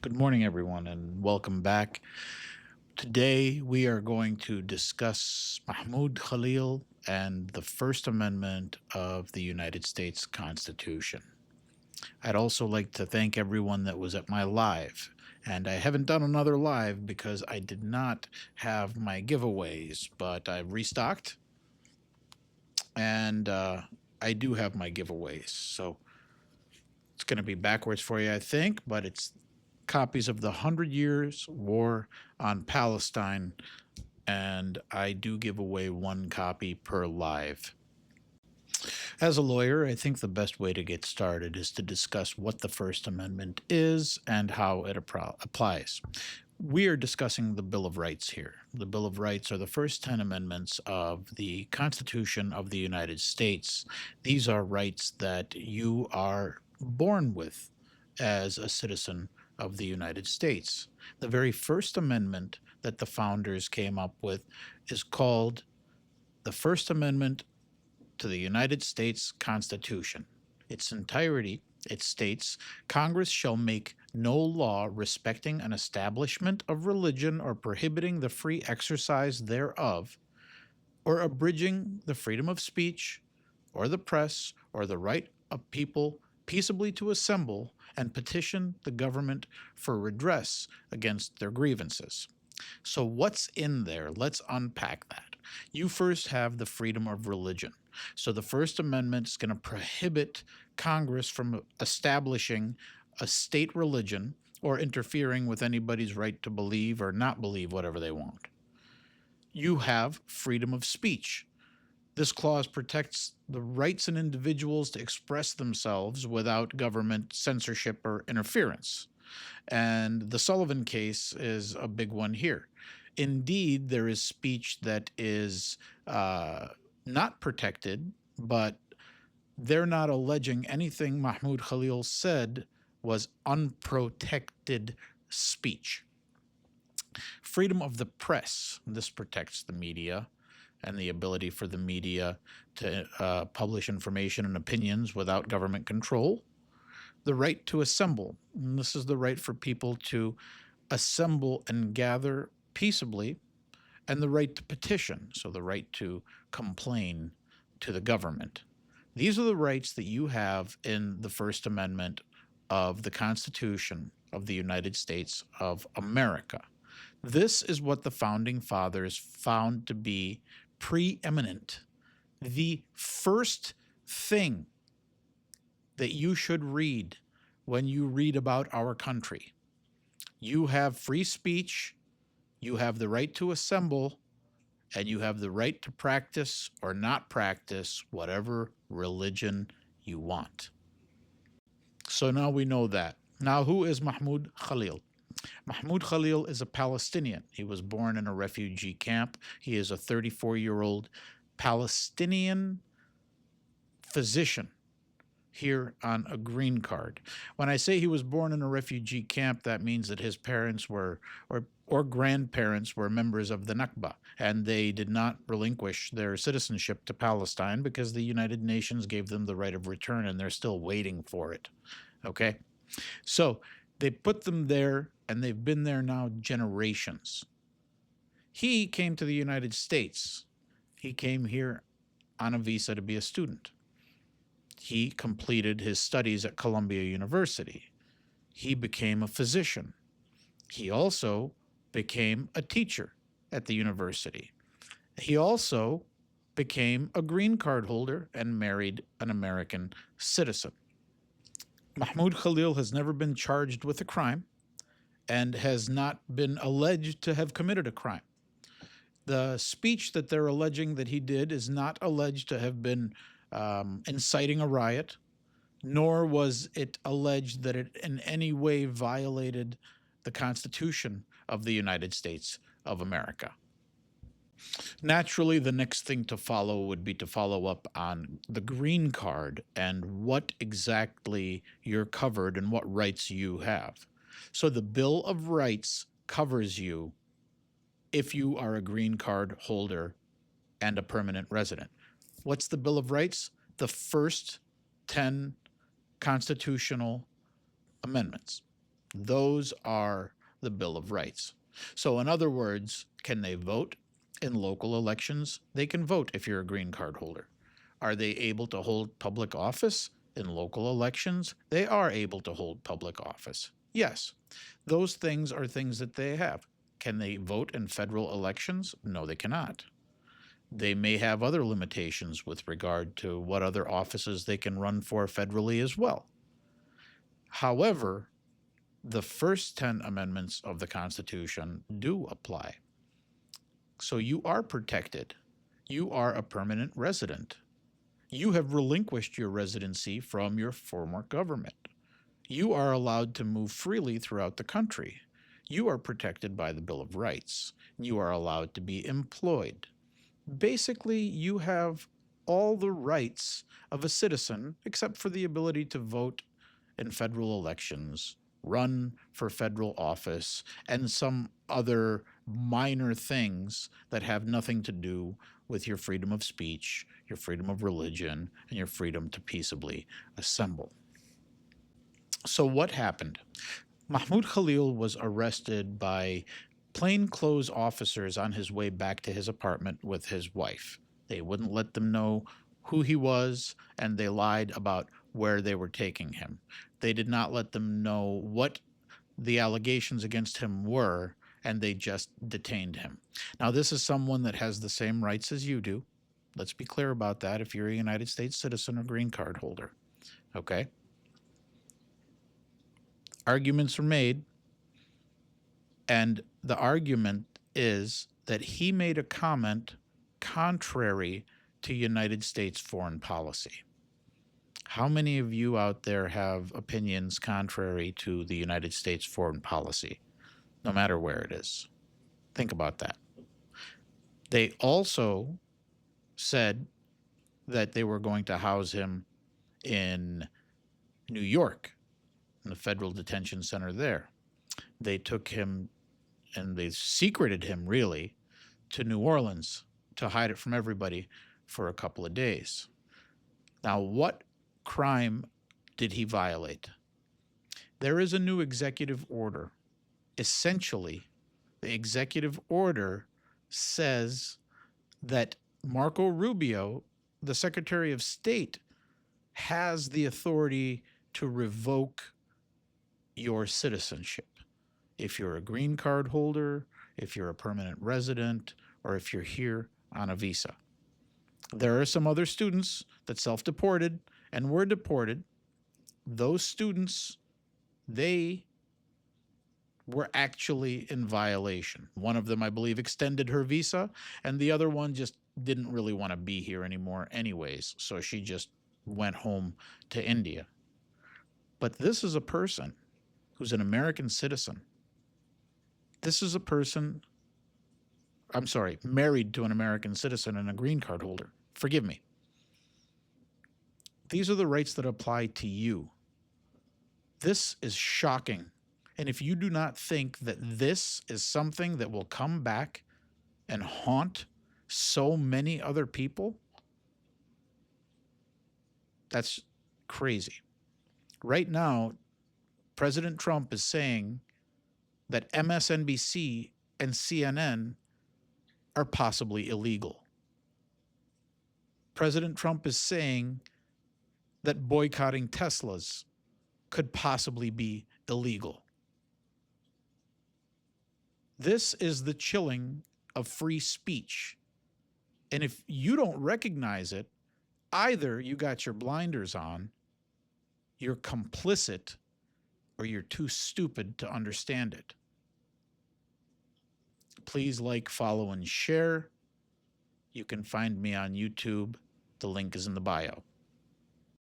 Good morning, everyone, and welcome back. Today, we are going to discuss Mahmoud Khalil and the First Amendment of the United States Constitution. I'd also like to thank everyone that was at my live. And I haven't done another live because I did not have my giveaways, but I've restocked and I do have my giveaways. So it's going to be backwards for you, I think, but it's copies of the 100 Years War on Palestine, and I do give away one copy per live. As a lawyer, I think the best way to get started is to discuss what the First Amendment is and how it applies. We are discussing the Bill of Rights here. The Bill of Rights are the first 10 amendments of the Constitution of the United States. These are rights that you are born with as a citizen of the United States. The very first amendment that the founders came up with is called the First Amendment to the United States Constitution. Its entirety, it states, Congress shall make no law respecting an establishment of religion or prohibiting the free exercise thereof, or abridging the freedom of speech, or the press, or the right of people peaceably to assemble and petition the government for redress against their grievances. So, what's in there? Let's unpack that. You first have the freedom of religion. So, the First Amendment is going to prohibit Congress from establishing a state religion or interfering with anybody's right to believe or not believe whatever they want. You have freedom of speech. This clause protects the rights of individuals to express themselves without government censorship or interference. And the Sullivan case is a big one here. Indeed, there is speech that is not protected, but they're not alleging anything Mahmoud Khalil said was unprotected speech. Freedom of the press. This protects the media and the ability for the media to publish information and opinions without government control. The right to assemble. And this is the right for people to assemble and gather peaceably, and the right to petition, so the right to complain to the government. These are the rights that you have in the First Amendment of the Constitution of the United States of America. This is what the founding fathers found to be preeminent. The first thing that you should read when you read about our country. You have free speech, you have the right to assemble, and you have the right to practice or not practice whatever religion you want. So now we know that. Now, who is Mahmoud Khalil? Mahmoud Khalil is a Palestinian. He was born in a refugee camp. He is a 34-year-old Palestinian physician here on a green card. When I say he was born in a refugee camp, that means that his parents were or grandparents were members of the Nakba, and they did not relinquish their citizenship to Palestine because the United Nations gave them the right of return, and they're still waiting for it. Okay? So they put them there, and they've been there now generations. He came to the United States. He came here on a visa to be a student. He completed his studies at Columbia University. He became a physician. He also became a teacher at the university. He also became a green card holder and married an American citizen. Mahmoud Khalil has never been charged with a crime and has not been alleged to have committed a crime. The speech that they're alleging that he did is not alleged to have been inciting a riot, nor was it alleged that it in any way violated the Constitution of the United States of America. Naturally, the next thing to follow would be to follow up on the green card and what exactly you're covered and what rights you have. So, the Bill of Rights covers you if you are a green card holder and a permanent resident. What's the Bill of Rights? The first 10 constitutional amendments. Those are the Bill of Rights. So, in other words, can they vote in local elections? They can vote if you're a green card holder. Are they able to hold public office in local elections? They are able to hold public office. Yes, those things are things that they have. Can they vote in federal elections? No, they cannot. They may have other limitations with regard to what other offices they can run for federally as well. However, the first 10 amendments of the Constitution do apply. So you are protected. You are a permanent resident. You have relinquished your residency from your former government. You are allowed to move freely throughout the country. You are protected by the Bill of Rights. You are allowed to be employed. Basically, you have all the rights of a citizen except for the ability to vote in federal elections, run for federal office, and some other minor things that have nothing to do with your freedom of speech, your freedom of religion, and your freedom to peaceably assemble. So, what happened? Mahmoud Khalil was arrested by plainclothes officers on his way back to his apartment with his wife. They wouldn't let them know who he was, and they lied about where they were taking him. They did not let them know what the allegations against him were, and they just detained him. Now, this is someone that has the same rights as you do. Let's be clear about that if you're a United States citizen or green card holder. Okay? Arguments are made, and the argument is that he made a comment contrary to United States foreign policy. How many of you out there have opinions contrary to the United States foreign policy, no matter where it is? Think about that. They also said that they were going to house him in New York, in the federal detention center there. They took him and they secreted him, really, to New Orleans to hide it from everybody for a couple of days. Now, what crime did he violate? There is a new executive order. Essentially, the executive order says that Marco Rubio, the Secretary of State, has the authority to revoke your citizenship. If you're a green card holder, if you're a permanent resident, or if you're here on a visa. There are some other students that self-deported and were deported. Those students, they were actually in violation. One of them, I believe, extended her visa, and the other one just didn't really want to be here anymore anyways, so she just went home to India. But this is a person who's an American citizen. This is a person, I'm sorry, married to an American citizen and a green card holder. Forgive me. These are the rights that apply to you. This is shocking. And if you do not think that this is something that will come back and haunt so many other people, that's crazy. Right now, President Trump is saying that MSNBC and CNN are possibly illegal. President Trump is saying that boycotting Teslas could possibly be illegal. This is the chilling of free speech. And if you don't recognize it, either you got your blinders on, you're complicit, or you're too stupid to understand it. Please like, follow, and share. You can find me on YouTube. The link is in the bio.